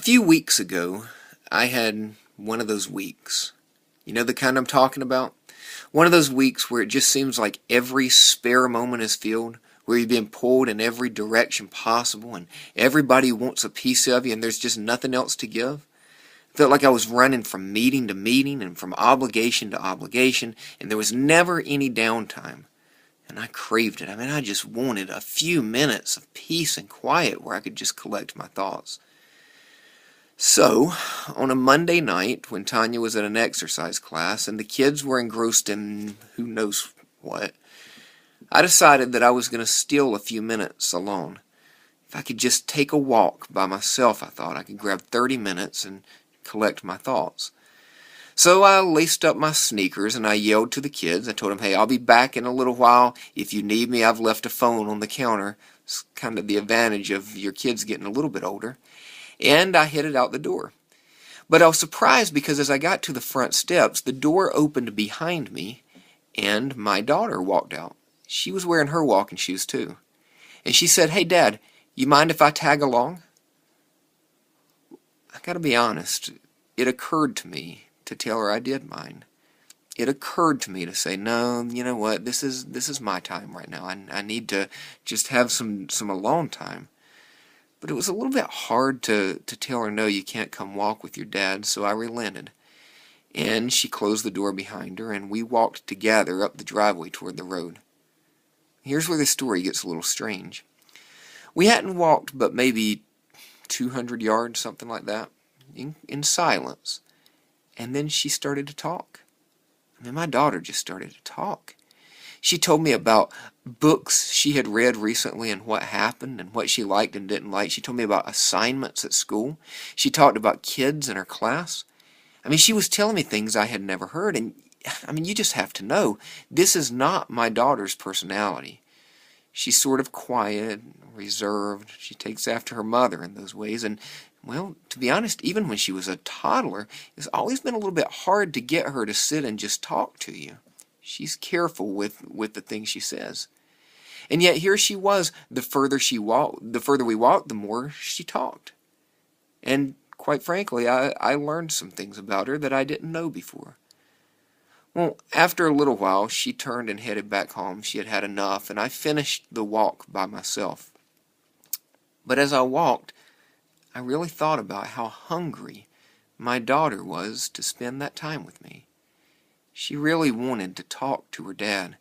few weeks ago, I had one of those weeks. You know the kind I'm talking about? One of those weeks where it just seems like every spare moment is filled, where you're being pulled in every direction possible, and everybody wants a piece of you, and there's just nothing else to give. Felt like I was running from meeting to meeting and from obligation to obligation, and there was never any downtime. And I craved it. I just wanted a few minutes of peace and quiet where I could just collect my thoughts. So, on a Monday night, when Tanya was at an exercise class and the kids were engrossed in who knows what, I decided that I was going to steal a few minutes alone. If I could just take a walk by myself, I thought I could grab 30 minutes and collect my thoughts. So I laced up my sneakers and I yelled to the kids. I told them, hey, I'll be back in a little while. If you need me, I've left a phone on the counter. It's kind of the advantage of your kids getting a little bit older. And I headed out the door. But I was surprised because as I got to the front steps, the door opened behind me and my daughter walked out. She was wearing her walking shoes too. And she said, hey, Dad, you mind if I tag along? I gotta be honest, it occurred to me to tell her I did mind. It occurred to me to say, no, you know what, this is my time right now. I need to just have some alone time. But it was a little bit hard to tell her, no, you can't come walk with your dad, so I relented. And she closed the door behind her, and we walked together up the driveway toward the road. Here's where the story gets a little strange. We hadn't walked but maybe 200 yards, something like that, in silence. And then she started to talk. My daughter just started to talk. She told me about books she had read recently and what happened and what she liked and didn't like. She told me about assignments at school. She talked about kids in her class. She was telling me things I had never heard. And, you just have to know, this is not my daughter's personality. She's sort of quiet, reserved. She takes after her mother in those ways. And, well, to be honest, even when she was a toddler, it's always been a little bit hard to get her to sit and just talk to you. She's careful with the things she says. And yet here she was, the further we walked, the more she talked. And quite frankly, I learned some things about her that I didn't know before. Well, after a little while, she turned and headed back home. She had had enough, and I finished the walk by myself. But as I walked, I really thought about how hungry my daughter was to spend that time with me. She really wanted to talk to her dad.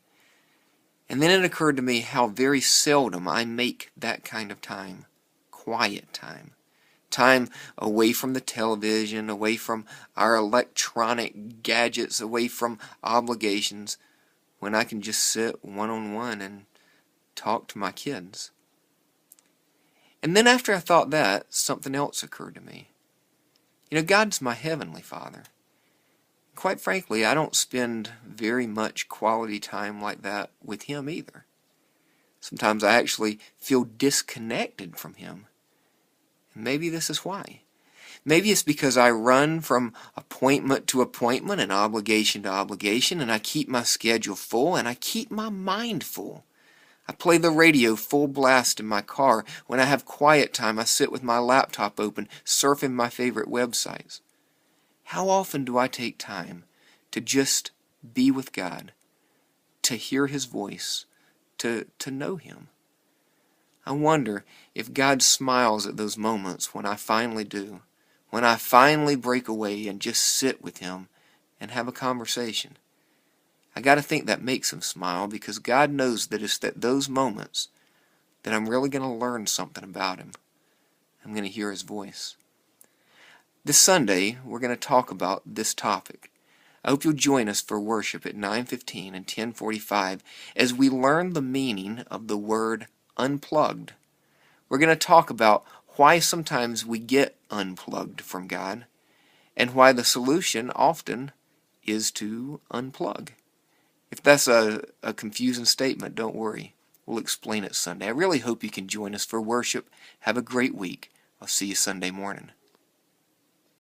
And then it occurred to me how very seldom I make that kind of time. Quiet time. Time away from the television, away from our electronic gadgets, away from obligations, when I can just sit one-on-one and talk to my kids. And then after I thought that, something else occurred to me. God's my Heavenly Father. Quite frankly, I don't spend very much quality time like that with Him either. Sometimes I actually feel disconnected from Him. And maybe this is why. Maybe it's because I run from appointment to appointment and obligation to obligation, and I keep my schedule full and I keep my mind full. I play the radio full blast in my car. When I have quiet time, I sit with my laptop open, surfing my favorite websites. How often do I take time to just be with God, to hear His voice, to know Him? I wonder if God smiles at those moments when I finally do, when I finally break away and just sit with Him and have a conversation. I got to think that makes Him smile, because God knows that it's at those moments that I'm really going to learn something about Him. I'm going to hear His voice. This Sunday, we're going to talk about this topic. I hope you'll join us for worship at 9:15 and 10:45 as we learn the meaning of the word unplugged. We're going to talk about why sometimes we get unplugged from God, and why the solution often is to unplug. If that's a confusing statement, don't worry. We'll explain it Sunday. I really hope you can join us for worship. Have a great week. I'll see you Sunday morning.